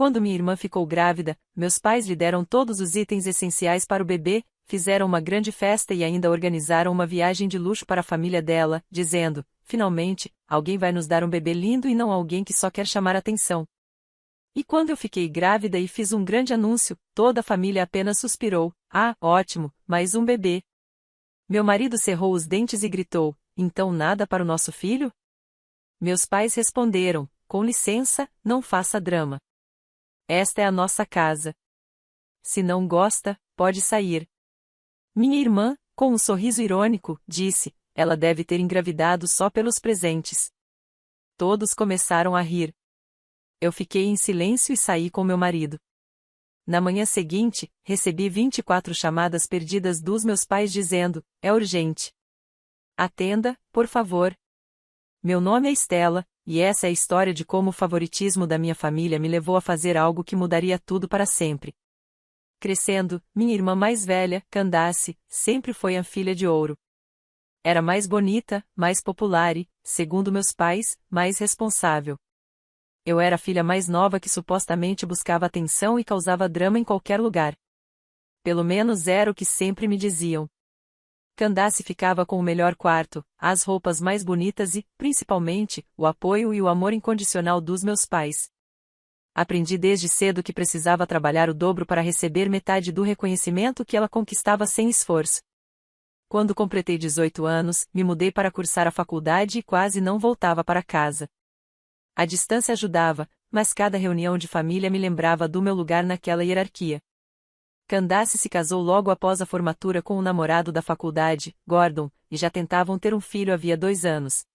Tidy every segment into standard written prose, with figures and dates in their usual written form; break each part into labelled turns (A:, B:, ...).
A: Quando minha irmã ficou grávida, meus pais lhe deram todos os itens essenciais para o bebê, fizeram uma grande festa e ainda organizaram uma viagem de luxo para a família dela, dizendo: finalmente, alguém vai nos dar um bebê lindo e não alguém que só quer chamar atenção. E quando eu fiquei grávida e fiz um grande anúncio, toda a família apenas suspirou: ah, ótimo, mais um bebê. Meu marido cerrou os dentes e gritou: então nada para o nosso filho? Meus pais responderam: com licença, não faça drama. Esta é a nossa casa. Se não gosta, pode sair. Minha irmã, com um sorriso irônico, disse: ela deve ter engravidado só pelos presentes. Todos começaram a rir. Eu fiquei em silêncio e saí com meu marido. Na manhã seguinte, recebi 24 chamadas perdidas dos meus pais dizendo: é urgente. Atenda, por favor. Meu nome é Estela, e essa é a história de como o favoritismo da minha família me levou a fazer algo que mudaria tudo para sempre. Crescendo, minha irmã mais velha, Candace, sempre foi a filha de ouro. Era mais bonita, mais popular e, segundo meus pais, mais responsável. Eu era a filha mais nova que supostamente buscava atenção e causava drama em qualquer lugar. Pelo menos era o que sempre me diziam. Candace ficava com o melhor quarto, as roupas mais bonitas e, principalmente, o apoio e o amor incondicional dos meus pais. Aprendi desde cedo que precisava trabalhar o dobro para receber metade do reconhecimento que ela conquistava sem esforço. Quando completei 18 anos, me mudei para cursar a faculdade e quase não voltava para casa. A distância ajudava, mas cada reunião de família me lembrava do meu lugar naquela hierarquia. Candace se casou logo após a formatura com o namorado da faculdade, Gordon, e já tentavam ter um filho havia 2 anos.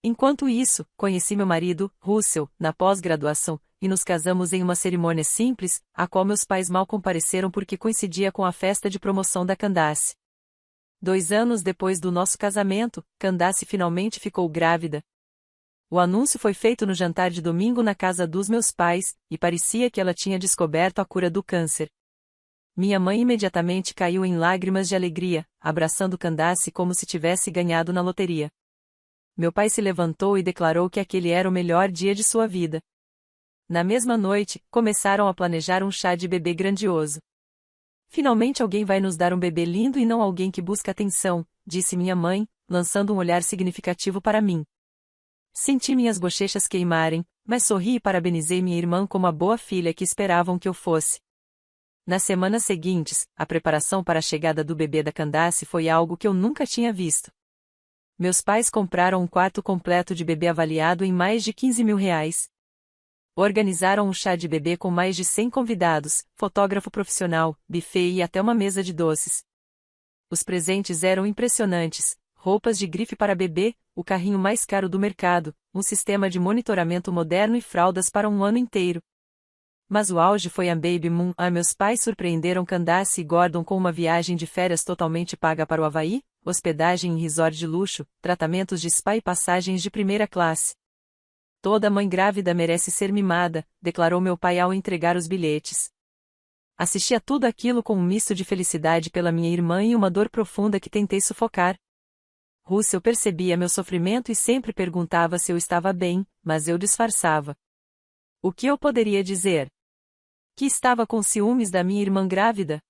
A: Enquanto isso, conheci meu marido, Russell, na pós-graduação, e nos casamos em uma cerimônia simples, a qual meus pais mal compareceram porque coincidia com a festa de promoção da Candace. 2 anos depois do nosso casamento, Candace finalmente ficou grávida. O anúncio foi feito no jantar de domingo na casa dos meus pais, e parecia que ela tinha descoberto a cura do câncer. Minha mãe imediatamente caiu em lágrimas de alegria, abraçando Candace como se tivesse ganhado na loteria. Meu pai se levantou e declarou que aquele era o melhor dia de sua vida. Na mesma noite, começaram a planejar um chá de bebê grandioso. Finalmente alguém vai nos dar um bebê lindo e não alguém que busca atenção, disse minha mãe, lançando um olhar significativo para mim. Senti minhas bochechas queimarem, mas sorri e parabenizei minha irmã como a boa filha que esperavam que eu fosse. Nas semanas seguintes, a preparação para a chegada do bebê da Candace foi algo que eu nunca tinha visto. Meus pais compraram um quarto completo de bebê avaliado em mais de R$ 15.000. Organizaram um chá de bebê com mais de 100 convidados, fotógrafo profissional, buffet e até uma mesa de doces. Os presentes eram impressionantes: roupas de grife para bebê, o carrinho mais caro do mercado, um sistema de monitoramento moderno e fraldas para um ano inteiro. Mas o auge foi a Baby Moon. Meus pais surpreenderam Candace e Gordon com uma viagem de férias totalmente paga para o Havaí, hospedagem em resort de luxo, tratamentos de spa e passagens de primeira classe. Toda mãe grávida merece ser mimada, declarou meu pai ao entregar os bilhetes. Assisti a tudo aquilo com um misto de felicidade pela minha irmã e uma dor profunda que tentei sufocar. Russell percebia meu sofrimento e sempre perguntava se eu estava bem, mas eu disfarçava. O que eu poderia dizer? Que estava com ciúmes da minha irmã grávida?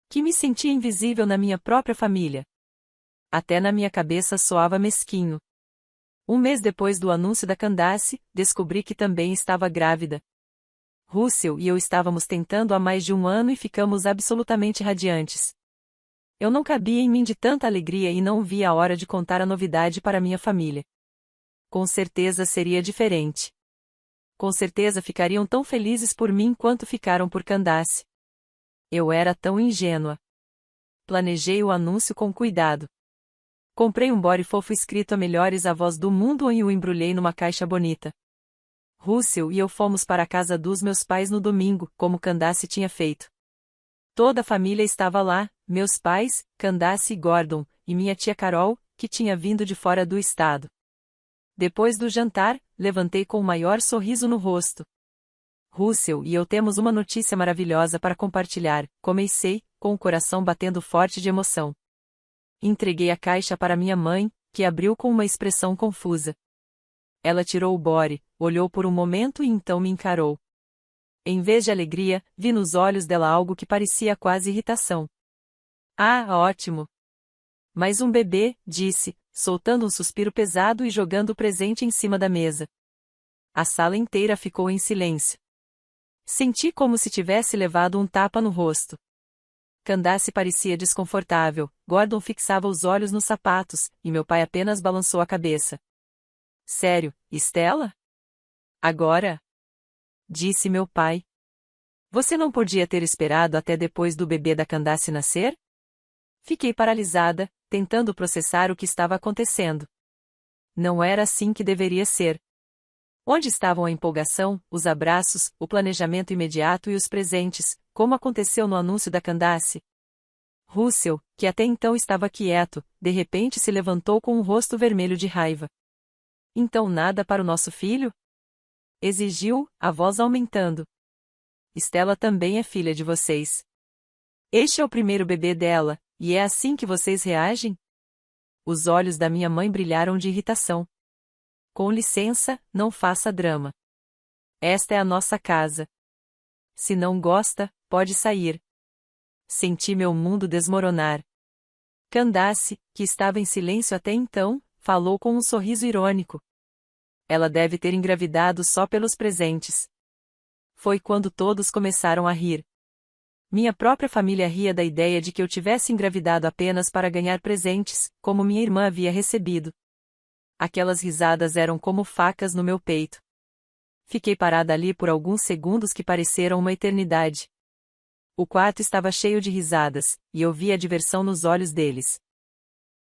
A: Que me sentia invisível na minha própria família? Até na minha cabeça soava mesquinho. Um mês depois do anúncio da Candace, descobri que também estava grávida. Russell e eu estávamos tentando há mais de 1 ano e ficamos absolutamente radiantes. Eu não cabia em mim de tanta alegria e não via a hora de contar a novidade para minha família. Com certeza seria diferente. Com certeza ficariam tão felizes por mim quanto ficaram por Candace. Eu era tão ingênua. Planejei o anúncio com cuidado. Comprei um body fofo escrito "A melhores avós do mundo" e o embrulhei numa caixa bonita. Russell e eu fomos para a casa dos meus pais no domingo, como Candace tinha feito. Toda a família estava lá, meus pais, Candace e Gordon, e minha tia Carol, que tinha vindo de fora do estado. Depois do jantar, levantei com o maior sorriso no rosto. Russell e eu temos uma notícia maravilhosa para compartilhar, comecei, com o coração batendo forte de emoção. Entreguei a caixa para minha mãe, que abriu com uma expressão confusa. Ela tirou o body, olhou por um momento e então me encarou. Em vez de alegria, vi nos olhos dela algo que parecia quase irritação. Ah, ótimo! Mais um bebê, disse, soltando um suspiro pesado e jogando o presente em cima da mesa. A sala inteira ficou em silêncio. Senti como se tivesse levado um tapa no rosto. Candace parecia desconfortável, Gordon fixava os olhos nos sapatos, e meu pai apenas balançou a cabeça. Sério, Stella? Agora? Disse meu pai. Você não podia ter esperado até depois do bebê da Candace nascer? Fiquei paralisada, tentando processar o que estava acontecendo. Não era assim que deveria ser. Onde estavam a empolgação, os abraços, o planejamento imediato e os presentes, como aconteceu no anúncio da Candace? Russell, que até então estava quieto, de repente se levantou com um rosto vermelho de raiva. Então nada para o nosso filho? Exigiu, a voz aumentando. Stella também é filha de vocês. Este é o primeiro bebê dela, e é assim que vocês reagem? Os olhos da minha mãe brilharam de irritação. Com licença, não faça drama. Esta é a nossa casa. Se não gosta, pode sair. Senti meu mundo desmoronar. Candace, que estava em silêncio até então, falou com um sorriso irônico. Ela deve ter engravidado só pelos presentes. Foi quando todos começaram a rir. Minha própria família ria da ideia de que eu tivesse engravidado apenas para ganhar presentes, como minha irmã havia recebido. Aquelas risadas eram como facas no meu peito. Fiquei parada ali por alguns segundos que pareceram uma eternidade. O quarto estava cheio de risadas, e eu via a diversão nos olhos deles.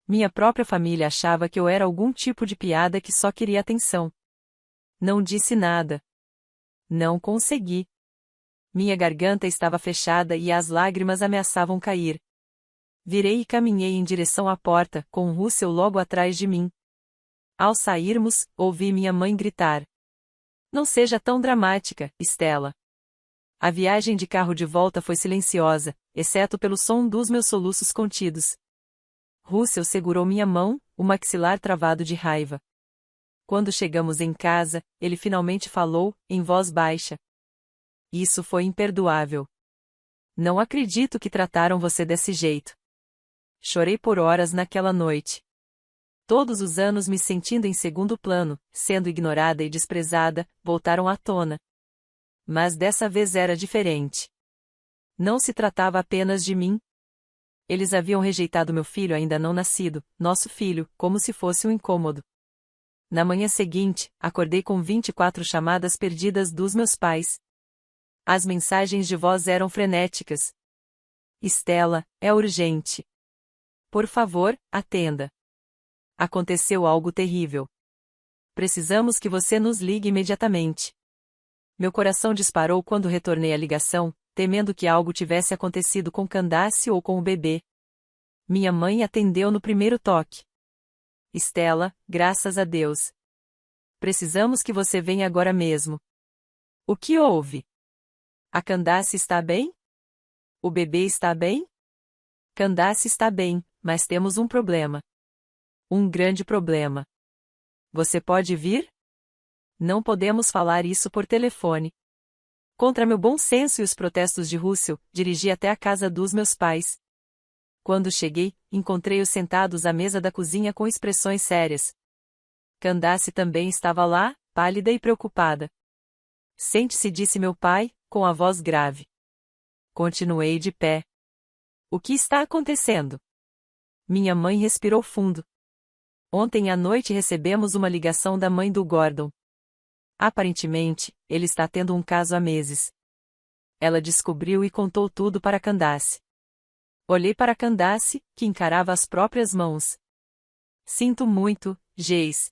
A: Minha própria família achava que eu era algum tipo de piada que só queria atenção. Não disse nada. Não consegui. Minha garganta estava fechada e as lágrimas ameaçavam cair. Virei e caminhei em direção à porta, com Russell logo atrás de mim. Ao sairmos, ouvi minha mãe gritar. Não seja tão dramática, Stella. A viagem de carro de volta foi silenciosa, exceto pelo som dos meus soluços contidos. Russell segurou minha mão, o maxilar travado de raiva. Quando chegamos em casa, ele finalmente falou, em voz baixa. Isso foi imperdoável. Não acredito que trataram você desse jeito. Chorei por horas naquela noite. Todos os anos me sentindo em segundo plano, sendo ignorada e desprezada, voltaram à tona. Mas dessa vez era diferente. Não se tratava apenas de mim. Eles haviam rejeitado meu filho ainda não nascido, nosso filho, como se fosse um incômodo. Na manhã seguinte, acordei com 24 chamadas perdidas dos meus pais. As mensagens de voz eram frenéticas. Stella, é urgente. Por favor, atenda. Aconteceu algo terrível. Precisamos que você nos ligue imediatamente. Meu coração disparou quando retornei a ligação, temendo que algo tivesse acontecido com Candace ou com o bebê. Minha mãe atendeu no primeiro toque. Stella, graças a Deus. Precisamos que você venha agora mesmo. O que houve? A Candace está bem? O bebê está bem? Candace está bem, mas temos um problema. Um grande problema. Você pode vir? Não podemos falar isso por telefone. Contra meu bom senso e os protestos de Russell, dirigi até a casa dos meus pais. Quando cheguei, encontrei-os sentados à mesa da cozinha com expressões sérias. Candace também estava lá, pálida e preocupada. Sente-se, disse meu pai, com a voz grave. Continuei de pé. O que está acontecendo? Minha mãe respirou fundo. Ontem à noite recebemos uma ligação da mãe do Gordon. Aparentemente, ele está tendo um caso há meses. Ela descobriu e contou tudo para Candace. Olhei para Candace, que encarava as próprias mãos. Sinto muito, Jace.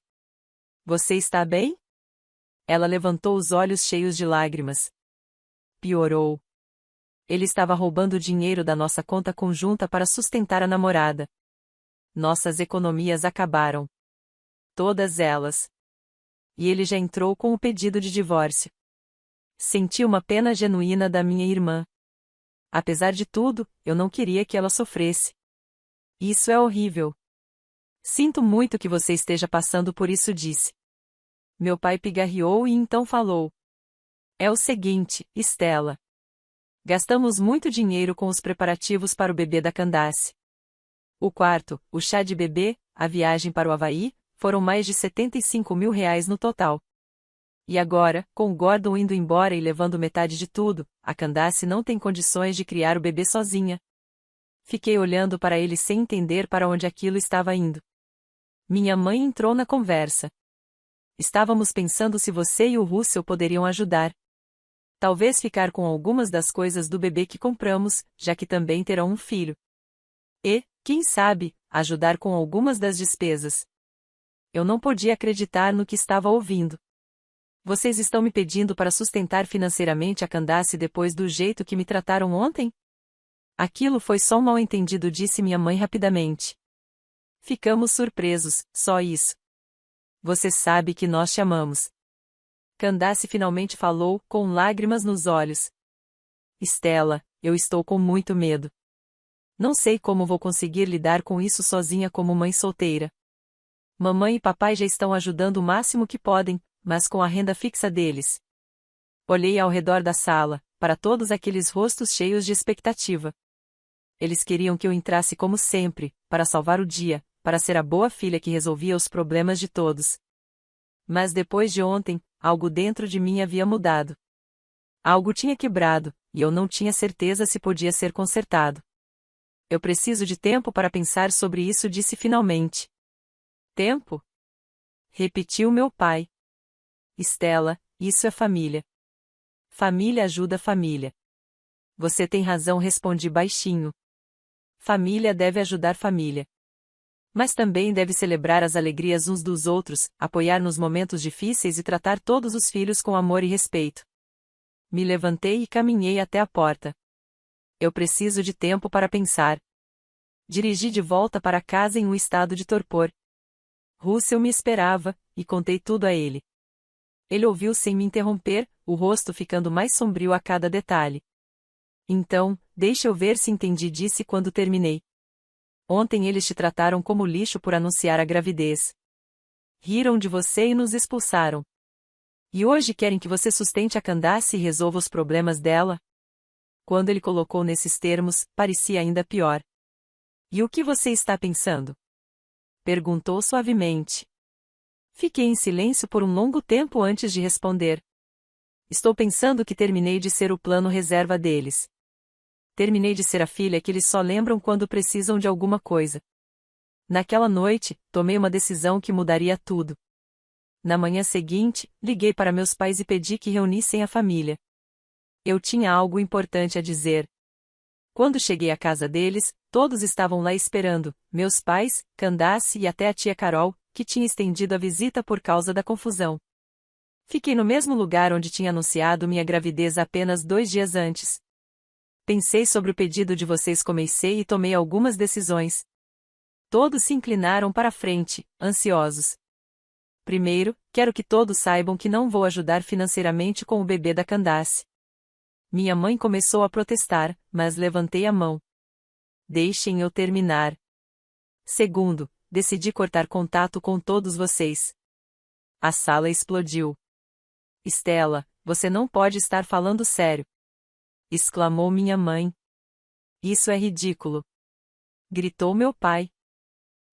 A: Você está bem? Ela levantou os olhos cheios de lágrimas. Piorou. Ele estava roubando dinheiro da nossa conta conjunta para sustentar a namorada. Nossas economias acabaram. Todas elas. E ele já entrou com o pedido de divórcio. Senti uma pena genuína da minha irmã. Apesar de tudo, eu não queria que ela sofresse. Isso é horrível. Sinto muito que você esteja passando por isso, disse. Meu pai pigarreou e então falou. É o seguinte, Estela. Gastamos muito dinheiro com os preparativos para o bebê da Candace. O quarto, o chá de bebê, a viagem para o Havaí, foram mais de R$ 75.000 no total. E agora, com o Gordon indo embora e levando metade de tudo, a Candace não tem condições de criar o bebê sozinha. Fiquei olhando para ele sem entender para onde aquilo estava indo. Minha mãe entrou na conversa. Estávamos pensando se você e o Russell poderiam ajudar. Talvez ficar com algumas das coisas do bebê que compramos, já que também terão um filho. E, quem sabe, ajudar com algumas das despesas. Eu não podia acreditar no que estava ouvindo. Vocês estão me pedindo para sustentar financeiramente a Candace depois do jeito que me trataram ontem? Aquilo foi só um mal-entendido, disse minha mãe rapidamente. Ficamos surpresos, só isso. Você sabe que nós te amamos. Candace finalmente falou, com lágrimas nos olhos. Estela, eu estou com muito medo. Não sei como vou conseguir lidar com isso sozinha como mãe solteira. Mamãe e papai já estão ajudando o máximo que podem, mas com a renda fixa deles. Olhei ao redor da sala, para todos aqueles rostos cheios de expectativa. Eles queriam que eu entrasse como sempre, para salvar o dia, para ser a boa filha que resolvia os problemas de todos. Mas depois de ontem, algo dentro de mim havia mudado. Algo tinha quebrado, e eu não tinha certeza se podia ser consertado. Eu preciso de tempo para pensar sobre isso, disse finalmente. Tempo? Repetiu meu pai. Estela, isso é família. Família ajuda família. Você tem razão, respondi baixinho. Família deve ajudar família. Mas também deve celebrar as alegrias uns dos outros, apoiar nos momentos difíceis e tratar todos os filhos com amor e respeito. Me levantei e caminhei até a porta. Eu preciso de tempo para pensar. Dirigi de volta para casa em um estado de torpor. Russell me esperava, e contei tudo a ele. Ele ouviu sem me interromper, o rosto ficando mais sombrio a cada detalhe. Então, deixa eu ver se entendi, disse quando terminei. Ontem eles te trataram como lixo por anunciar a gravidez. Riram de você e nos expulsaram. E hoje querem que você sustente a Candace e resolva os problemas dela? Quando ele colocou nesses termos, parecia ainda pior. E o que você está pensando? Perguntou suavemente. Fiquei em silêncio por um longo tempo antes de responder. Estou pensando que terminei de ser o plano reserva deles. Terminei de ser a filha que eles só lembram quando precisam de alguma coisa. Naquela noite, tomei uma decisão que mudaria tudo. Na manhã seguinte, liguei para meus pais e pedi que reunissem a família. Eu tinha algo importante a dizer. Quando cheguei à casa deles, todos estavam lá esperando, meus pais, Candace e até a tia Carol, que tinha estendido a visita por causa da confusão. Fiquei no mesmo lugar onde tinha anunciado minha gravidez apenas 2 dias antes. Pensei sobre o pedido de vocês, comecei e tomei algumas decisões. Todos se inclinaram para a frente, ansiosos. Primeiro, quero que todos saibam que não vou ajudar financeiramente com o bebê da Candace. Minha mãe começou a protestar, mas levantei a mão. Deixem eu terminar. Segundo, decidi cortar contato com todos vocês. A sala explodiu. Estela, você não pode estar falando sério. Exclamou minha mãe. Isso é ridículo. Gritou meu pai.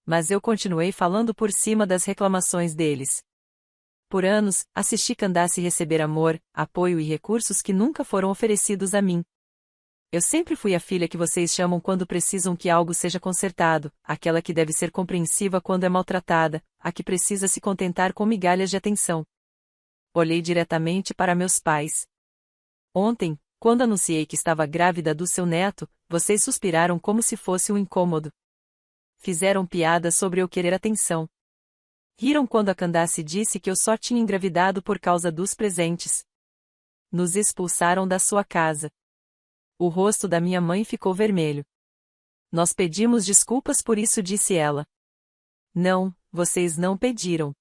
A: Mas eu continuei falando por cima das reclamações deles. Por anos, assisti Candace receber amor, apoio e recursos que nunca foram oferecidos a mim. Eu sempre fui a filha que vocês chamam quando precisam que algo seja consertado, aquela que deve ser compreensiva quando é maltratada, a que precisa se contentar com migalhas de atenção. Olhei diretamente para meus pais. Ontem, quando anunciei que estava grávida do seu neto, vocês suspiraram como se fosse um incômodo. Fizeram piada sobre eu querer atenção. Riram quando a Candace disse que eu só tinha engravidado por causa dos presentes. Nos expulsaram da sua casa. O rosto da minha mãe ficou vermelho. Nós pedimos desculpas por isso, disse ela. Não, vocês não pediram.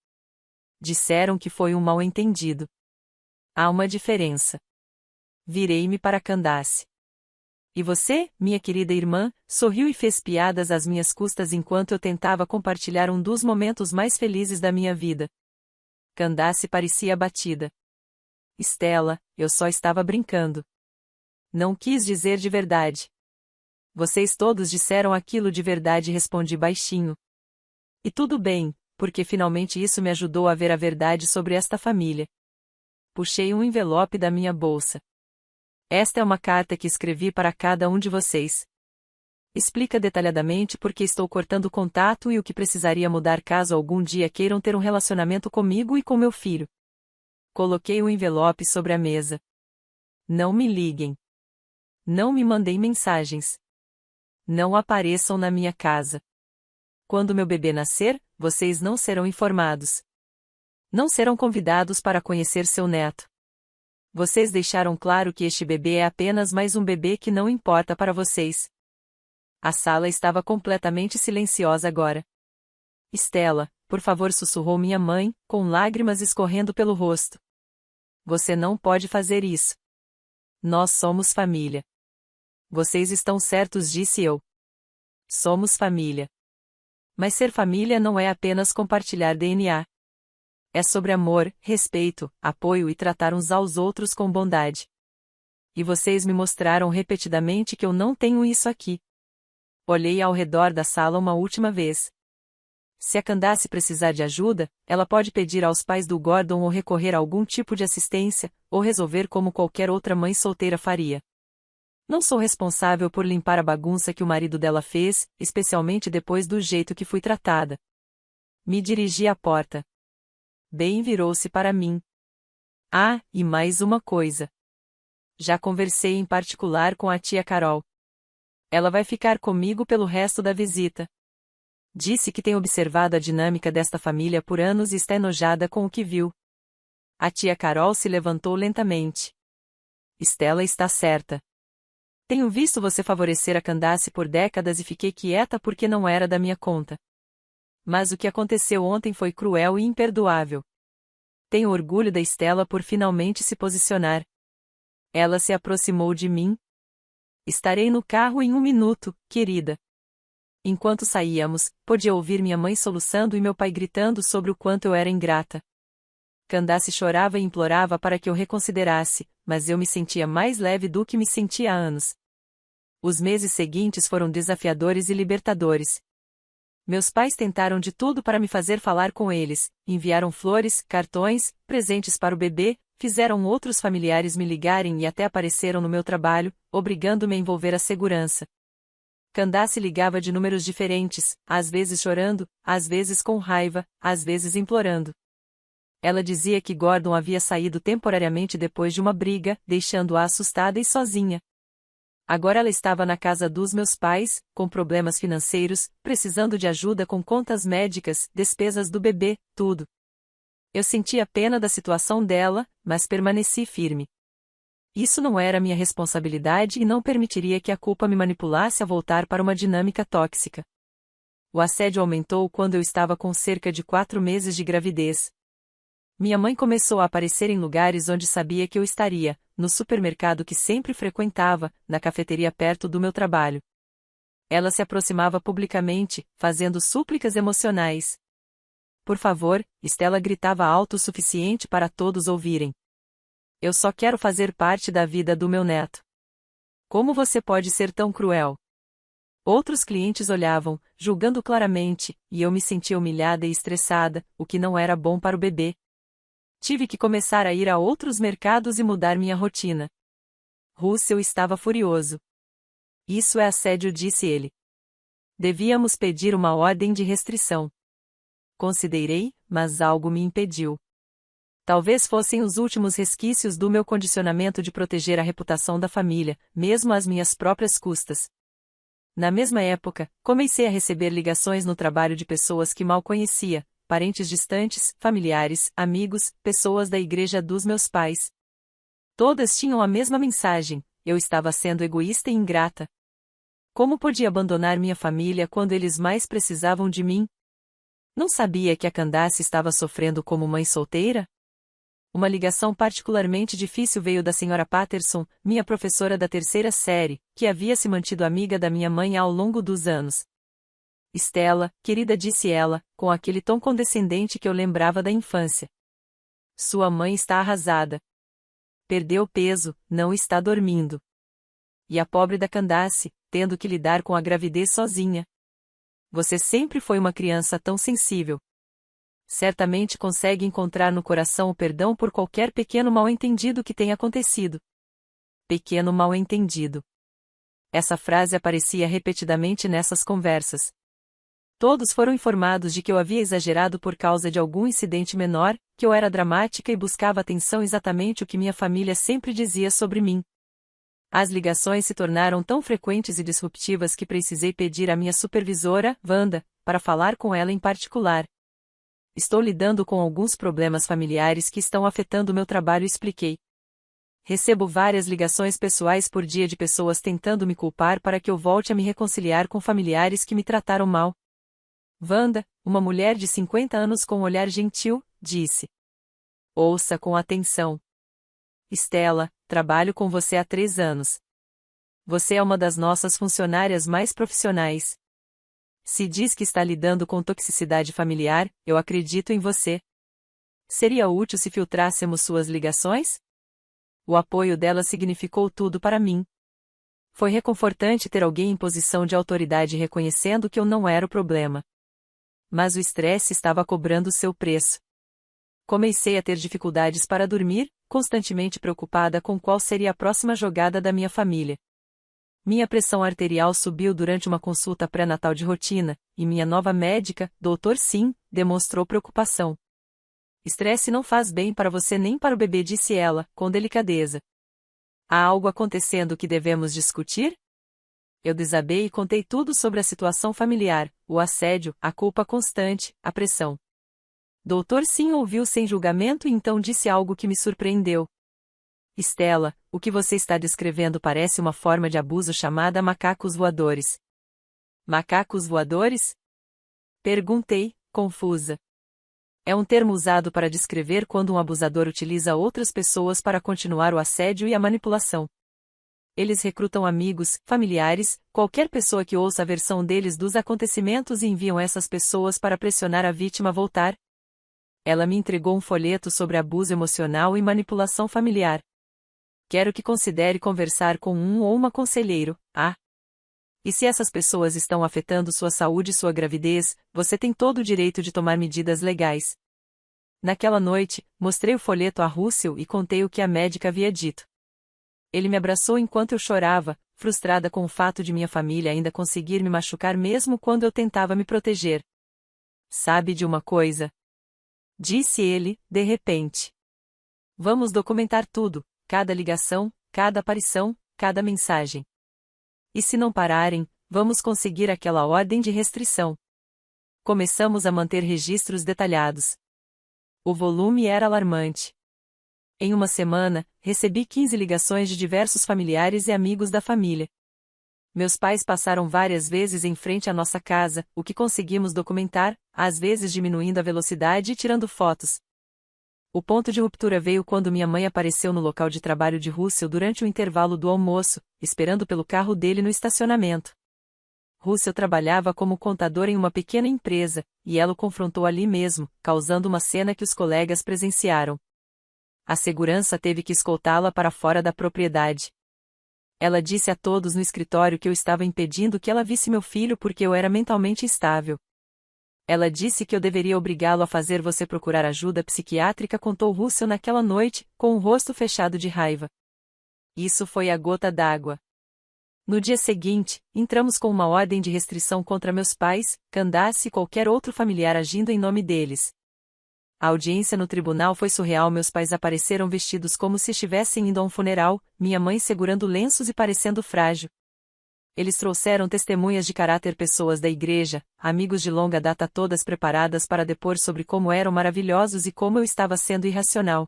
A: Disseram que foi um mal-entendido. Há uma diferença. Virei-me para Candace. E você, minha querida irmã, sorriu e fez piadas às minhas custas enquanto eu tentava compartilhar um dos momentos mais felizes da minha vida. Candace parecia abatida. Estela, eu só estava brincando. Não quis dizer de verdade. Vocês todos disseram aquilo de verdade, respondi baixinho. E tudo bem, porque finalmente isso me ajudou a ver a verdade sobre esta família. Puxei um envelope da minha bolsa. Esta é uma carta que escrevi para cada um de vocês. Explica detalhadamente por que estou cortando o contato e o que precisaria mudar caso algum dia queiram ter um relacionamento comigo e com meu filho. Coloquei o envelope sobre a mesa. Não me liguem. Não me mandem mensagens. Não apareçam na minha casa. Quando meu bebê nascer, vocês não serão informados. Não serão convidados para conhecer seu neto. Vocês deixaram claro que este bebê é apenas mais um bebê que não importa para vocês. A sala estava completamente silenciosa agora. Estela, por favor, sussurrou minha mãe, com lágrimas escorrendo pelo rosto. Você não pode fazer isso. Nós somos família. Vocês estão certos, disse eu. Somos família. Mas ser família não é apenas compartilhar DNA. É sobre amor, respeito, apoio e tratar uns aos outros com bondade. E vocês me mostraram repetidamente que eu não tenho isso aqui. Olhei ao redor da sala uma última vez. Se a Candace precisar de ajuda, ela pode pedir aos pais do Gordon ou recorrer a algum tipo de assistência, ou resolver como qualquer outra mãe solteira faria. Não sou responsável por limpar a bagunça que o marido dela fez, especialmente depois do jeito que fui tratada. Me dirigi à porta. Ben virou-se para mim. Ah, e mais uma coisa. Já conversei em particular com a tia Carol. Ela vai ficar comigo pelo resto da visita. Disse que tem observado a dinâmica desta família por anos e está enojada com o que viu. A tia Carol se levantou lentamente. Estela está certa. Tenho visto você favorecer a Candace por décadas e fiquei quieta porque não era da minha conta. Mas o que aconteceu ontem foi cruel e imperdoável. Tenho orgulho da Estela por finalmente se posicionar. Ela se aproximou de mim. Estarei no carro em 1 minuto, querida. Enquanto saíamos, podia ouvir minha mãe soluçando e meu pai gritando sobre o quanto eu era ingrata. Candace chorava e implorava para que eu reconsiderasse, mas eu me sentia mais leve do que me sentia há anos. Os meses seguintes foram desafiadores e libertadores. Meus pais tentaram de tudo para me fazer falar com eles, enviaram flores, cartões, presentes para o bebê, fizeram outros familiares me ligarem e até apareceram no meu trabalho, obrigando-me a envolver a segurança. Candace ligava de números diferentes, às vezes chorando, às vezes com raiva, às vezes implorando. Ela dizia que Gordon havia saído temporariamente depois de uma briga, deixando-a assustada e sozinha. Agora ela estava na casa dos meus pais, com problemas financeiros, precisando de ajuda com contas médicas, despesas do bebê, tudo. Eu sentia pena da situação dela, mas permaneci firme. Isso não era minha responsabilidade e não permitiria que a culpa me manipulasse a voltar para uma dinâmica tóxica. O assédio aumentou quando eu estava com cerca de 4 meses de gravidez. Minha mãe começou a aparecer em lugares onde sabia que eu estaria, no supermercado que sempre frequentava, na cafeteria perto do meu trabalho. Ela se aproximava publicamente, fazendo súplicas emocionais. Por favor, Estela gritava alto o suficiente para todos ouvirem. Eu só quero fazer parte da vida do meu neto. Como você pode ser tão cruel? Outros clientes olhavam, julgando claramente, e eu me sentia humilhada e estressada, o que não era bom para o bebê. Tive que começar a ir a outros mercados e mudar minha rotina. Russell estava furioso. Isso é assédio, disse ele. Devíamos pedir uma ordem de restrição. Considerei, mas algo me impediu. Talvez fossem os últimos resquícios do meu condicionamento de proteger a reputação da família, mesmo às minhas próprias custas. Na mesma época, comecei a receber ligações no trabalho de pessoas que mal conhecia, parentes distantes, familiares, amigos, pessoas da igreja dos meus pais. Todas tinham a mesma mensagem: eu estava sendo egoísta e ingrata. Como podia abandonar minha família quando eles mais precisavam de mim? Não sabia que a Candace estava sofrendo como mãe solteira? Uma ligação particularmente difícil veio da Sra. Patterson, minha professora da 3ª série, que havia se mantido amiga da minha mãe ao longo dos anos. Estela, querida, disse ela, com aquele tom condescendente que eu lembrava da infância. Sua mãe está arrasada. perdeu peso, não está dormindo. E a pobre da Candace, tendo que lidar com a gravidez sozinha. Você sempre foi uma criança tão sensível. Certamente consegue encontrar no coração o perdão por qualquer pequeno mal-entendido que tenha acontecido. Pequeno mal-entendido. Essa frase aparecia repetidamente nessas conversas. Todos foram informados de que eu havia exagerado por causa de algum incidente menor, que eu era dramática e buscava atenção exatamente o que minha família sempre dizia sobre mim. As ligações se tornaram tão frequentes e disruptivas que precisei pedir à minha supervisora, Wanda, para falar com ela em particular. Estou lidando com alguns problemas familiares que estão afetando meu trabalho, expliquei. Recebo várias ligações pessoais por dia de pessoas tentando me culpar para que eu volte a me reconciliar com familiares que me trataram mal. Wanda, uma mulher de 50 anos com um olhar gentil, disse. Ouça com atenção. Estela, trabalho com você há 3 anos. Você é uma das nossas funcionárias mais profissionais. Se diz que está lidando com toxicidade familiar, eu acredito em você. Seria útil se filtrássemos suas ligações? O apoio dela significou tudo para mim. Foi reconfortante ter alguém em posição de autoridade reconhecendo que eu não era o problema. Mas o estresse estava cobrando seu preço. Comecei a ter dificuldades para dormir, constantemente preocupada com qual seria a próxima jogada da minha família. Minha pressão arterial subiu durante uma consulta pré-natal de rotina, e minha nova médica, Dr. Sim, demonstrou preocupação. Estresse não faz bem para você nem para o bebê, disse ela, com delicadeza. Há algo acontecendo que devemos discutir? Eu desabei e contei tudo sobre a situação familiar, o assédio, a culpa constante, a pressão. Dr. Sim ouviu sem julgamento e então disse algo que me surpreendeu. Estela, o que você está descrevendo parece uma forma de abuso chamada macacos voadores. Macacos voadores? Perguntei, confusa. É um termo usado para descrever quando um abusador utiliza outras pessoas para continuar o assédio e a manipulação. Eles recrutam amigos, familiares, qualquer pessoa que ouça a versão deles dos acontecimentos e enviam essas pessoas para pressionar a vítima a voltar. Ela me entregou um folheto sobre abuso emocional e manipulação familiar. Quero que considere conversar com um ou uma conselheiro, E se essas pessoas estão afetando sua saúde e sua gravidez, você tem todo o direito de tomar medidas legais. Naquela noite, mostrei o folheto a Russell e contei o que a médica havia dito. Ele me abraçou enquanto eu chorava, frustrada com o fato de minha família ainda conseguir me machucar mesmo quando eu tentava me proteger. Sabe de uma coisa? Disse ele, de repente. Vamos documentar tudo, cada ligação, cada aparição, cada mensagem. E se não pararem, vamos conseguir aquela ordem de restrição. Começamos a manter registros detalhados. O volume era alarmante. Em uma semana, recebi 15 ligações de diversos familiares e amigos da família. Meus pais passaram várias vezes em frente à nossa casa, o que conseguimos documentar, às vezes diminuindo a velocidade e tirando fotos. O ponto de ruptura veio quando minha mãe apareceu no local de trabalho de Russell durante o intervalo do almoço, esperando pelo carro dele no estacionamento. Russell trabalhava como contador em uma pequena empresa, e ela o confrontou ali mesmo, causando uma cena que os colegas presenciaram. A segurança teve que escoltá-la para fora da propriedade. Ela disse a todos no escritório que eu estava impedindo que ela visse meu filho porque eu era mentalmente instável. Ela disse que eu deveria obrigá-lo a fazer você procurar ajuda psiquiátrica, contou Russell naquela noite, com o rosto fechado de raiva. Isso foi a gota d'água. No dia seguinte, entramos com uma ordem de restrição contra meus pais, Candace e qualquer outro familiar agindo em nome deles. A audiência no tribunal foi surreal. Meus pais apareceram vestidos como se estivessem indo a um funeral, minha mãe segurando lenços e parecendo frágil. Eles trouxeram testemunhas de caráter, pessoas da igreja, amigos de longa data, todas preparadas para depor sobre como eram maravilhosos e como eu estava sendo irracional.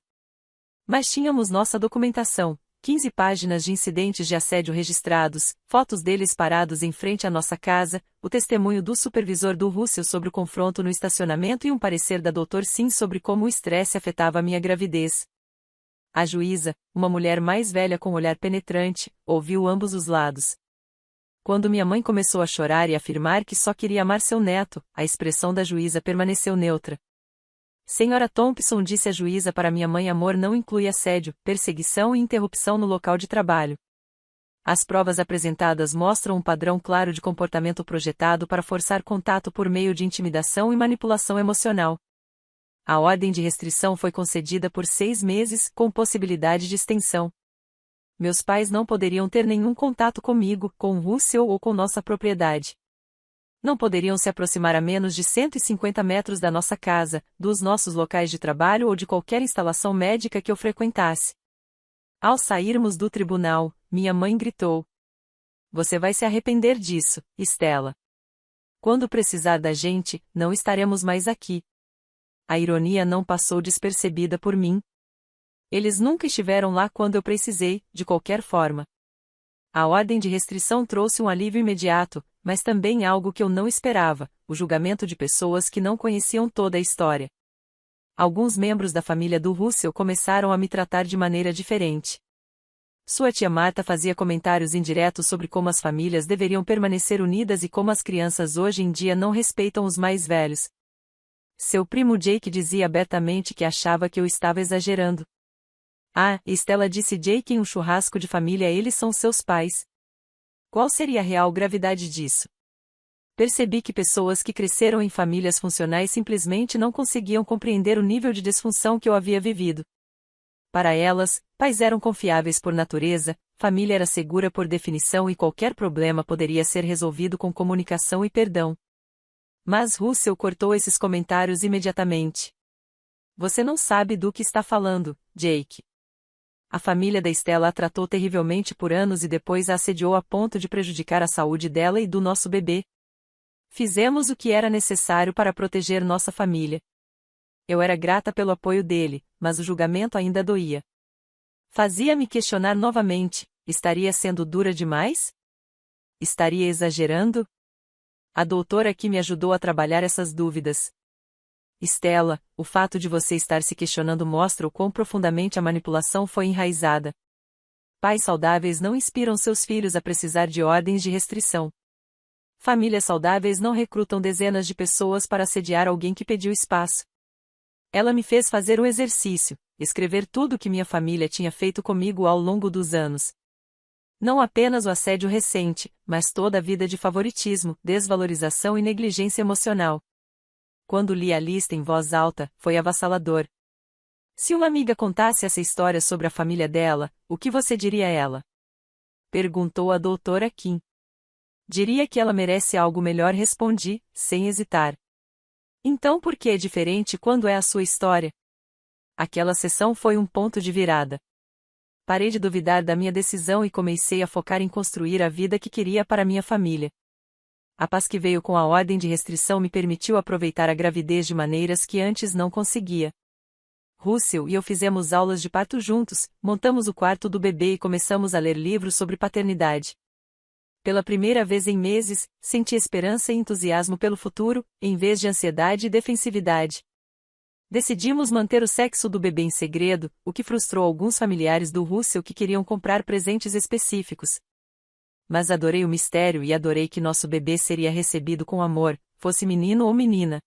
A: Mas tínhamos nossa documentação, 15 páginas de incidentes de assédio registrados, fotos deles parados em frente à nossa casa, o testemunho do supervisor do Russell sobre o confronto no estacionamento e um parecer da Dr. Sim sobre como o estresse afetava a minha gravidez. A juíza, uma mulher mais velha com um olhar penetrante, ouviu ambos os lados. Quando minha mãe começou a chorar e afirmar que só queria amar seu neto, a expressão da juíza permaneceu neutra. Senhora Thompson, disse a juíza para minha mãe, amor não inclui assédio, perseguição e interrupção no local de trabalho. As provas apresentadas mostram um padrão claro de comportamento projetado para forçar contato por meio de intimidação e manipulação emocional. A ordem de restrição foi concedida por 6 meses, com possibilidade de extensão. Meus pais não poderiam ter nenhum contato comigo, com Russell ou com nossa propriedade. Não poderiam se aproximar a menos de 150 metros da nossa casa, dos nossos locais de trabalho ou de qualquer instalação médica que eu frequentasse. Ao sairmos do tribunal, minha mãe gritou: "Você vai se arrepender disso, Stella. Quando precisar da gente, não estaremos mais aqui." A ironia não passou despercebida por mim. Eles nunca estiveram lá quando eu precisei, de qualquer forma. A ordem de restrição trouxe um alívio imediato, mas também algo que eu não esperava: o julgamento de pessoas que não conheciam toda a história. Alguns membros da família do Russell começaram a me tratar de maneira diferente. Sua tia Marta fazia comentários indiretos sobre como as famílias deveriam permanecer unidas e como as crianças hoje em dia não respeitam os mais velhos. Seu primo Jake dizia abertamente que achava que eu estava exagerando. "Ah, Stella", disse Jake em um churrasco de família, "eles são seus pais. Qual seria a real gravidade disso?" Percebi que pessoas que cresceram em famílias funcionais simplesmente não conseguiam compreender o nível de disfunção que eu havia vivido. Para elas, pais eram confiáveis por natureza, família era segura por definição e qualquer problema poderia ser resolvido com comunicação e perdão. Mas Russell cortou esses comentários imediatamente. "Você não sabe do que está falando, Jake. A família da Stella a tratou terrivelmente por anos e depois a assediou a ponto de prejudicar a saúde dela e do nosso bebê. Fizemos o que era necessário para proteger nossa família." Eu era grata pelo apoio dele, mas o julgamento ainda doía. Fazia-me questionar novamente: estaria sendo dura demais? Estaria exagerando? A doutora aqui me ajudou a trabalhar essas dúvidas. "Stella, o fato de você estar se questionando mostra o quão profundamente a manipulação foi enraizada. Pais saudáveis não inspiram seus filhos a precisar de ordens de restrição. Famílias saudáveis não recrutam dezenas de pessoas para assediar alguém que pediu espaço." Ela me fez fazer um exercício: escrever tudo o que minha família tinha feito comigo ao longo dos anos. Não apenas o assédio recente, mas toda a vida de favoritismo, desvalorização e negligência emocional. Quando li a lista em voz alta, foi avassalador. "Se uma amiga contasse essa história sobre a família dela, o que você diria a ela?" perguntou a doutora Kim. "Diria que ela merece algo melhor", respondi, sem hesitar. "Então por que é diferente quando é a sua história?" Aquela sessão foi um ponto de virada. Parei de duvidar da minha decisão e comecei a focar em construir a vida que queria para minha família. A paz que veio com a ordem de restrição me permitiu aproveitar a gravidez de maneiras que antes não conseguia. Russell e eu fizemos aulas de parto juntos, montamos o quarto do bebê e começamos a ler livros sobre paternidade. Pela primeira vez em meses, senti esperança e entusiasmo pelo futuro, em vez de ansiedade e defensividade. Decidimos manter o sexo do bebê em segredo, o que frustrou alguns familiares do Russell que queriam comprar presentes específicos. Mas adorei o mistério e adorei que nosso bebê seria recebido com amor, fosse menino ou menina.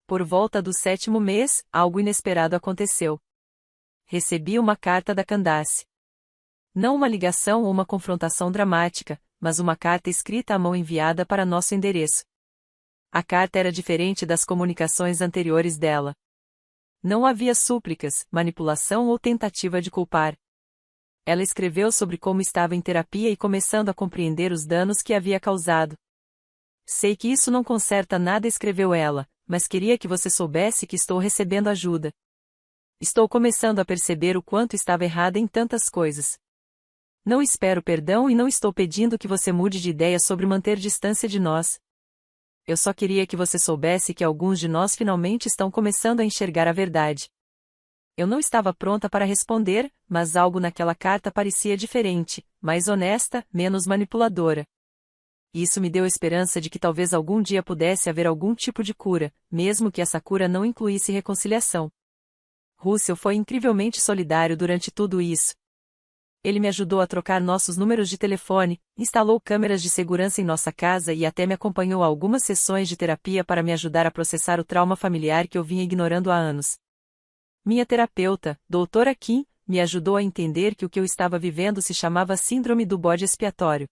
A: Por volta do 7º mês, algo inesperado aconteceu. Recebi uma carta da Candace. Não uma ligação ou uma confrontação dramática, mas uma carta escrita à mão enviada para nosso endereço. A carta era diferente das comunicações anteriores dela. Não havia súplicas, manipulação ou tentativa de culpar. Ela escreveu sobre como estava em terapia e começando a compreender os danos que havia causado. "Sei que isso não conserta nada", escreveu ela, "mas queria que você soubesse que estou recebendo ajuda. Estou começando a perceber o quanto estava errada em tantas coisas. Não espero perdão e não estou pedindo que você mude de ideia sobre manter distância de nós. Eu só queria que você soubesse que alguns de nós finalmente estão começando a enxergar a verdade." Eu não estava pronta para responder, mas algo naquela carta parecia diferente, mais honesta, menos manipuladora. Isso me deu esperança de que talvez algum dia pudesse haver algum tipo de cura, mesmo que essa cura não incluísse reconciliação. Russell foi incrivelmente solidário durante tudo isso. Ele me ajudou a trocar nossos números de telefone, instalou câmeras de segurança em nossa casa e até me acompanhou a algumas sessões de terapia para me ajudar a processar o trauma familiar que eu vinha ignorando há anos. Minha terapeuta, doutora Kim, me ajudou a entender que o que eu estava vivendo se chamava Síndrome do bode expiatório.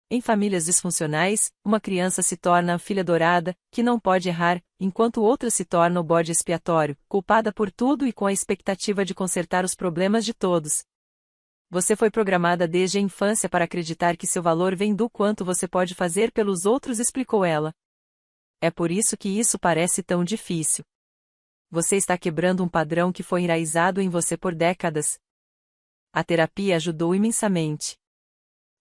A: Em famílias disfuncionais, uma criança se torna a filha dourada, que não pode errar, enquanto outra se torna o bode expiatório, culpada por tudo e com a expectativa de consertar os problemas de todos. Você foi programada desde a infância para acreditar que seu valor vem do quanto você pode fazer pelos outros, explicou ela. É por isso que isso parece tão difícil. Você está quebrando um padrão que foi enraizado em você por décadas. A terapia ajudou imensamente.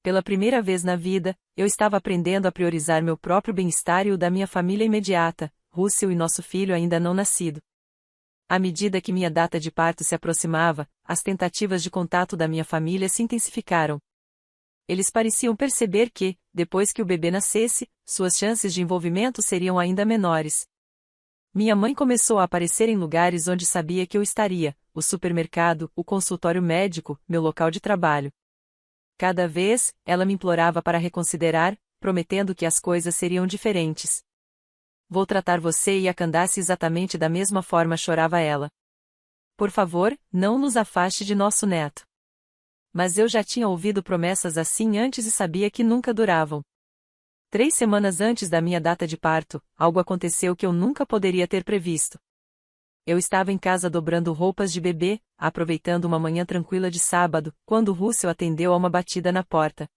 A: Pela primeira vez na vida, eu estava aprendendo a priorizar meu próprio bem-estar e o da minha família imediata, Russell e nosso filho ainda não nascido. À medida que minha data de parto se aproximava, as tentativas de contato da minha família se intensificaram. Eles pareciam perceber que, depois que o bebê nascesse, suas chances de envolvimento seriam ainda menores. Minha mãe começou a aparecer em lugares onde sabia que eu estaria: o supermercado, o consultório médico, meu local de trabalho. Cada vez, ela me implorava para reconsiderar, prometendo que as coisas seriam diferentes. Vou tratar você e a Candace exatamente da mesma forma, chorava ela. Por favor, não nos afaste de nosso neto. Mas eu já tinha ouvido promessas assim antes e sabia que nunca duravam. 3 semanas antes da minha data de parto, algo aconteceu que eu nunca poderia ter previsto. Eu estava em casa dobrando roupas de bebê, aproveitando uma manhã tranquila de sábado, quando Russell atendeu a uma batida na porta.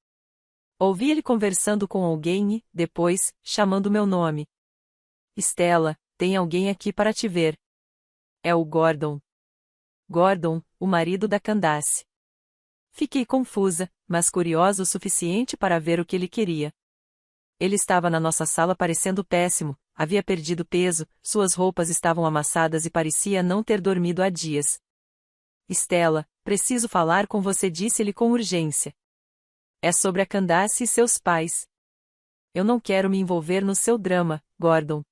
A: Ouvi ele conversando com alguém e, depois, chamando meu nome. Stella, tem alguém aqui para te ver. É o Gordon. Gordon, o marido da Candace. Fiquei confusa, mas curiosa o suficiente para ver o que ele queria. Ele estava na nossa sala parecendo péssimo, havia perdido peso, suas roupas estavam amassadas e parecia não ter dormido há dias. Stella, preciso falar com você, disse-lhe com urgência. É sobre a Candace e seus pais. Eu não quero me envolver no seu drama, Gordon.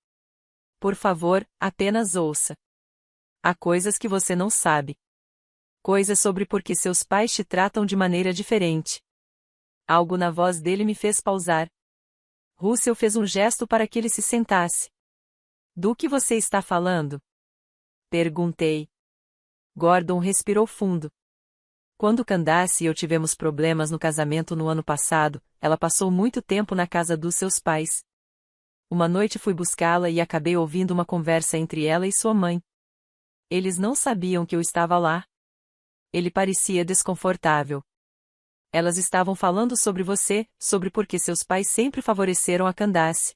A: Por favor, apenas ouça. Há coisas que você não sabe. Coisas sobre por que seus pais te tratam de maneira diferente. Algo na voz dele me fez pausar. Russell fez um gesto para que ele se sentasse. Do que você está falando? Perguntei. Gordon respirou fundo. Quando Candace e eu tivemos problemas no casamento no ano passado, ela passou muito tempo na casa dos seus pais. Uma noite fui buscá-la e acabei ouvindo uma conversa entre ela e sua mãe. Eles não sabiam que eu estava lá. Ele parecia desconfortável. Elas estavam falando sobre você, sobre por que seus pais sempre favoreceram a Candace.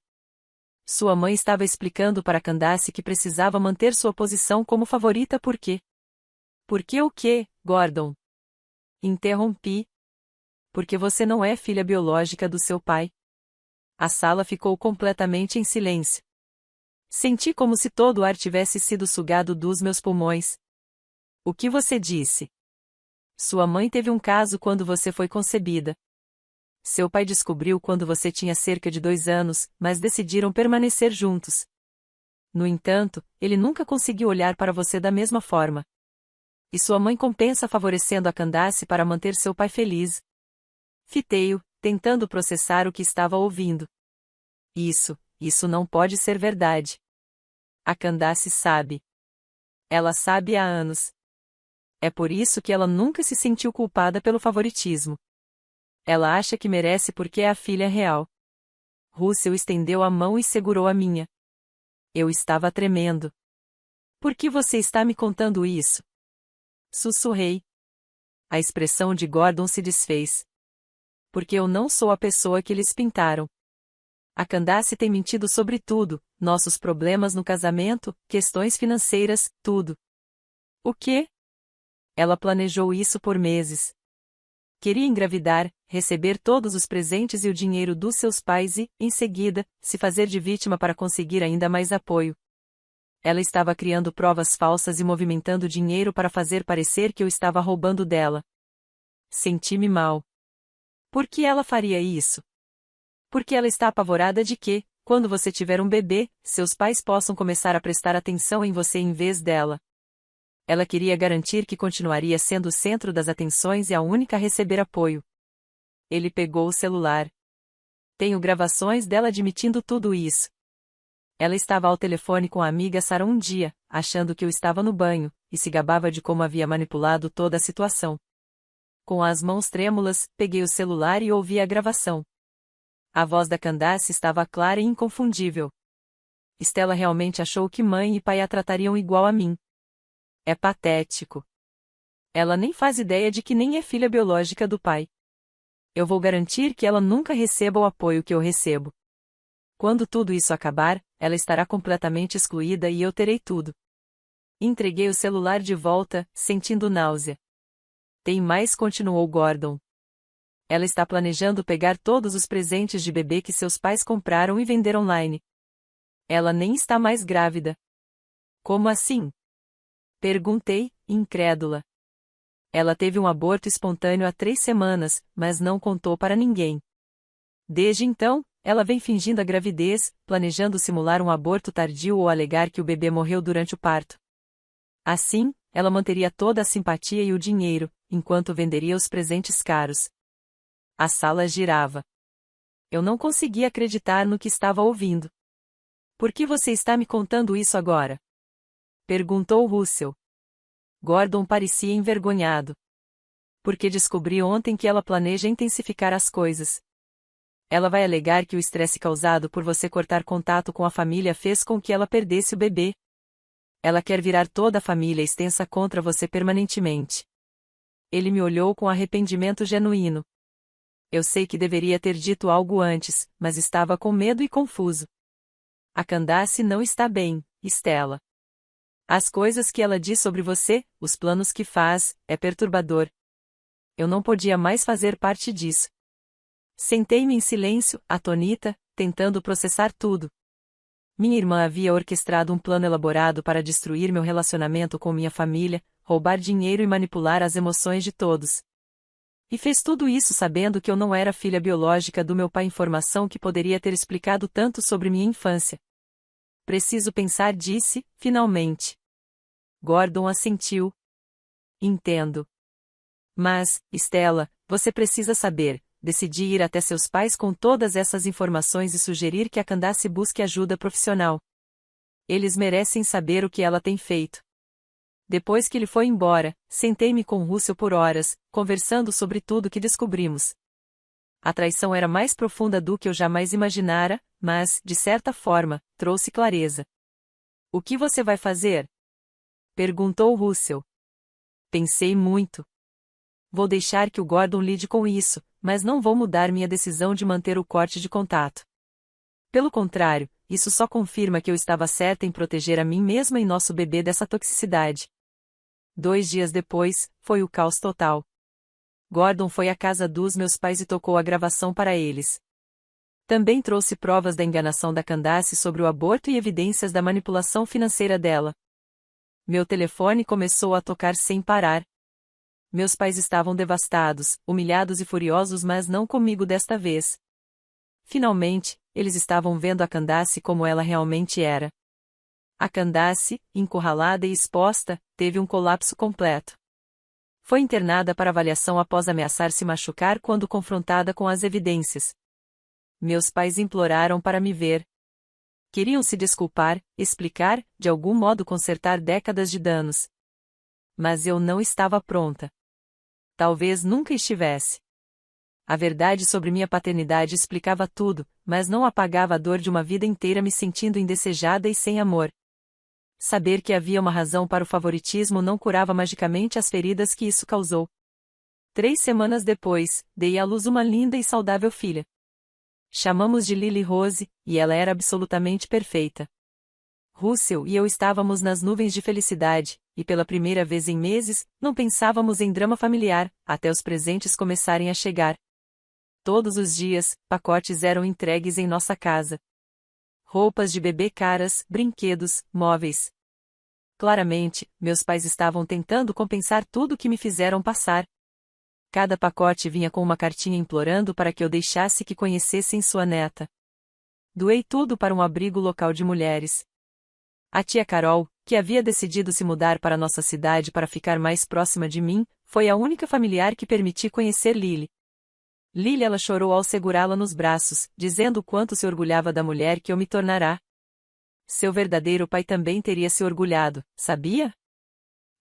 A: Sua mãe estava explicando para Candace que precisava manter sua posição como favorita. Por quê? Por que o quê, Gordon? Interrompi. Porque você não é filha biológica do seu pai. A sala ficou completamente em silêncio. Senti como se todo o ar tivesse sido sugado dos meus pulmões. O que você disse? Sua mãe teve um caso quando você foi concebida. Seu pai descobriu quando você tinha cerca de 2 anos, mas decidiram permanecer juntos. No entanto, ele nunca conseguiu olhar para você da mesma forma. E sua mãe compensa favorecendo a Candace para manter seu pai feliz. Fitei-o, tentando processar o que estava ouvindo. Isso não pode ser verdade. A Candace sabe. Ela sabe há anos. É por isso que ela nunca se sentiu culpada pelo favoritismo. Ela acha que merece porque é a filha real. Russell estendeu a mão e segurou a minha. Eu estava tremendo. Por que você está me contando isso? Sussurrei. A expressão de Gordon se desfez. Porque eu não sou a pessoa que eles pintaram. A Candace tem mentido sobre tudo, nossos problemas no casamento, questões financeiras, tudo. O quê? Ela planejou isso por meses. Queria engravidar, receber todos os presentes e o dinheiro dos seus pais e, em seguida, se fazer de vítima para conseguir ainda mais apoio. Ela estava criando provas falsas e movimentando dinheiro para fazer parecer que eu estava roubando dela. Senti-me mal. Por que ela faria isso? Porque ela está apavorada de que, quando você tiver um bebê, seus pais possam começar a prestar atenção em você em vez dela. Ela queria garantir que continuaria sendo o centro das atenções e a única a receber apoio. Ele pegou o celular. Tenho gravações dela admitindo tudo isso. Ela estava ao telefone com a amiga Sarah um dia, achando que eu estava no banho, e se gabava de como havia manipulado toda a situação. Com as mãos trêmulas, peguei o celular e ouvi a gravação. A voz da Candace estava clara e inconfundível. Stella realmente achou que mãe e pai a tratariam igual a mim. É patético. Ela nem faz ideia de que nem é filha biológica do pai. Eu vou garantir que ela nunca receba o apoio que eu recebo. Quando tudo isso acabar, ela estará completamente excluída e eu terei tudo. Entreguei o celular de volta, sentindo náusea. Tem mais, continuou Gordon. Ela está planejando pegar todos os presentes de bebê que seus pais compraram e vender online. Ela nem está mais grávida. Como assim? Perguntei, incrédula. Ela teve um aborto espontâneo há 3 semanas, mas não contou para ninguém. Desde então, ela vem fingindo a gravidez, planejando simular um aborto tardio ou alegar que o bebê morreu durante o parto. Assim, ela manteria toda a simpatia e o dinheiro, enquanto venderia os presentes caros. A sala girava. Eu não conseguia acreditar no que estava ouvindo. Por que você está me contando isso agora? Perguntou Russell. Gordon parecia envergonhado. Porque descobri ontem que ela planeja intensificar as coisas. Ela vai alegar que o estresse causado por você cortar contato com a família fez com que ela perdesse o bebê. Ela quer virar toda a família extensa contra você permanentemente. Ele me olhou com arrependimento genuíno. Eu sei que deveria ter dito algo antes, mas estava com medo e confuso. A Candace não está bem, Stella. As coisas que ela diz sobre você, os planos que faz, é perturbador. Eu não podia mais fazer parte disso. Sentei-me em silêncio, atônita, tentando processar tudo. Minha irmã havia orquestrado um plano elaborado para destruir meu relacionamento com minha família, roubar dinheiro e manipular as emoções de todos. E fez tudo isso sabendo que eu não era filha biológica do meu pai, informação que poderia ter explicado tanto sobre minha infância. Preciso pensar, disse, finalmente. Gordon assentiu. Entendo. Mas, Stella, você precisa saber, decidi ir até seus pais com todas essas informações e sugerir que a Candace busque ajuda profissional. Eles merecem saber o que ela tem feito. Depois que ele foi embora, sentei-me com Russell por horas, conversando sobre tudo que descobrimos. A traição era mais profunda do que eu jamais imaginara, mas, de certa forma, trouxe clareza. O que você vai fazer? Perguntou Russell. Pensei muito. Vou deixar que o Gordon lide com isso, mas não vou mudar minha decisão de manter o corte de contato. Pelo contrário, isso só confirma que eu estava certa em proteger a mim mesma e nosso bebê dessa toxicidade. 2 dias depois, foi o caos total. Gordon foi à casa dos meus pais e tocou a gravação para eles. Também trouxe provas da enganação da Candace sobre o aborto e evidências da manipulação financeira dela. Meu telefone começou a tocar sem parar. Meus pais estavam devastados, humilhados e furiosos, mas não comigo desta vez. Finalmente, eles estavam vendo a Candace como ela realmente era. A Candace, encurralada e exposta, teve um colapso completo. Foi internada para avaliação após ameaçar se machucar quando confrontada com as evidências. Meus pais imploraram para me ver. Queriam se desculpar, explicar, de algum modo consertar décadas de danos. Mas eu não estava pronta. Talvez nunca estivesse. A verdade sobre minha paternidade explicava tudo, mas não apagava a dor de uma vida inteira me sentindo indesejada e sem amor. Saber que havia uma razão para o favoritismo não curava magicamente as feridas que isso causou. 3 semanas depois, dei à luz uma linda e saudável filha. Chamamos de Lily Rose, e ela era absolutamente perfeita. Russell e eu estávamos nas nuvens de felicidade, e pela primeira vez em meses, não pensávamos em drama familiar, até os presentes começarem a chegar. Todos os dias, pacotes eram entregues em nossa casa. Roupas de bebê caras, brinquedos, móveis. Claramente, meus pais estavam tentando compensar tudo o que me fizeram passar. Cada pacote vinha com uma cartinha implorando para que eu deixasse que conhecessem sua neta. Doei tudo para um abrigo local de mulheres. A tia Carol, que havia decidido se mudar para nossa cidade para ficar mais próxima de mim, foi a única familiar que permiti conhecer Lily. Lily, ela chorou ao segurá-la nos braços, dizendo o quanto se orgulhava da mulher que eu me tornará. Seu verdadeiro pai também teria se orgulhado, sabia?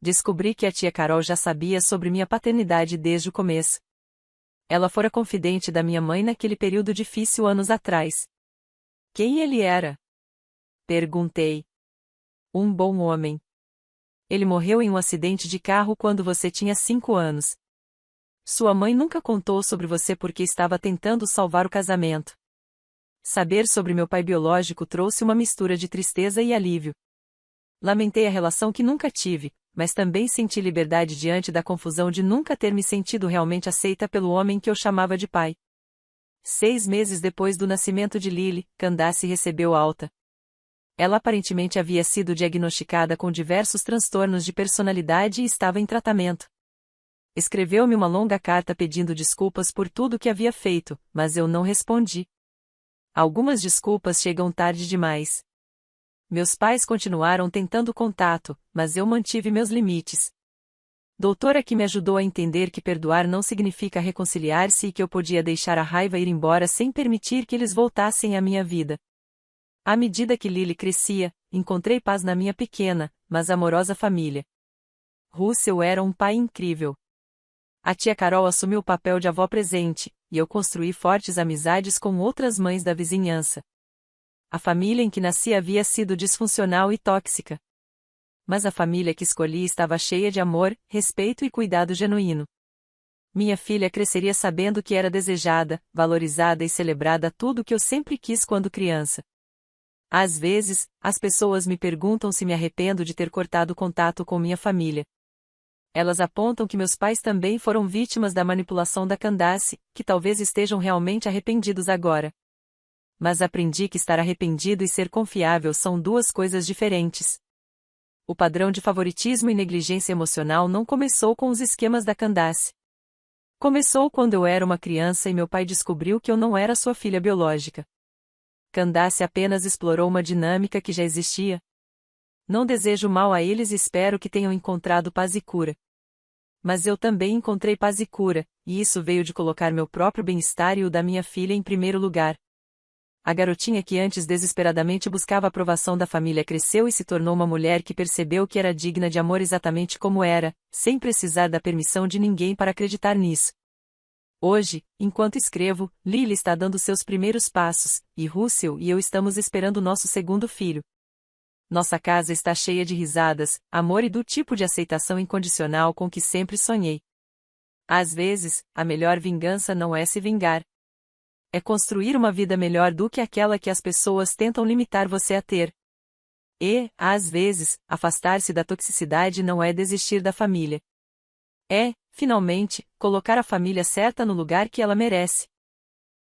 A: Descobri que a tia Carol já sabia sobre minha paternidade desde o começo. Ela fora confidente da minha mãe naquele período difícil anos atrás. Quem ele era? Perguntei. Um bom homem. Ele morreu em um acidente de carro quando você tinha 5 anos. Sua mãe nunca contou sobre você porque estava tentando salvar o casamento. Saber sobre meu pai biológico trouxe uma mistura de tristeza e alívio. Lamentei a relação que nunca tive, mas também senti liberdade diante da confusão de nunca ter me sentido realmente aceita pelo homem que eu chamava de pai. 6 meses depois do nascimento de Lily, Candace recebeu alta. Ela aparentemente havia sido diagnosticada com diversos transtornos de personalidade e estava em tratamento. Escreveu-me uma longa carta pedindo desculpas por tudo que havia feito, mas eu não respondi. Algumas desculpas chegam tarde demais. Meus pais continuaram tentando contato, mas eu mantive meus limites. Doutora que me ajudou a entender que perdoar não significa reconciliar-se e que eu podia deixar a raiva ir embora sem permitir que eles voltassem à minha vida. À medida que Lily crescia, encontrei paz na minha pequena, mas amorosa família. Russell era um pai incrível. A tia Carol assumiu o papel de avó presente, e eu construí fortes amizades com outras mães da vizinhança. A família em que nasci havia sido disfuncional e tóxica. Mas a família que escolhi estava cheia de amor, respeito e cuidado genuíno. Minha filha cresceria sabendo que era desejada, valorizada e celebrada tudo o que eu sempre quis quando criança. Às vezes, as pessoas me perguntam se me arrependo de ter cortado contato com minha família. Elas apontam que meus pais também foram vítimas da manipulação da Candace, que talvez estejam realmente arrependidos agora. Mas aprendi que estar arrependido e ser confiável são duas coisas diferentes. O padrão de favoritismo e negligência emocional não começou com os esquemas da Candace. Começou quando eu era uma criança e meu pai descobriu que eu não era sua filha biológica. Candace apenas explorou uma dinâmica que já existia. Não desejo mal a eles e espero que tenham encontrado paz e cura. Mas eu também encontrei paz e cura, e isso veio de colocar meu próprio bem-estar e o da minha filha em primeiro lugar. A garotinha que antes desesperadamente buscava a aprovação da família cresceu e se tornou uma mulher que percebeu que era digna de amor exatamente como era, sem precisar da permissão de ninguém para acreditar nisso. Hoje, enquanto escrevo, Lily está dando seus primeiros passos, e Russell e eu estamos esperando nosso segundo filho. Nossa casa está cheia de risadas, amor e do tipo de aceitação incondicional com que sempre sonhei. Às vezes, a melhor vingança não é se vingar. É construir uma vida melhor do que aquela que as pessoas tentam limitar você a ter. E, às vezes, afastar-se da toxicidade não é desistir da família. É, finalmente, colocar a família certa no lugar que ela merece.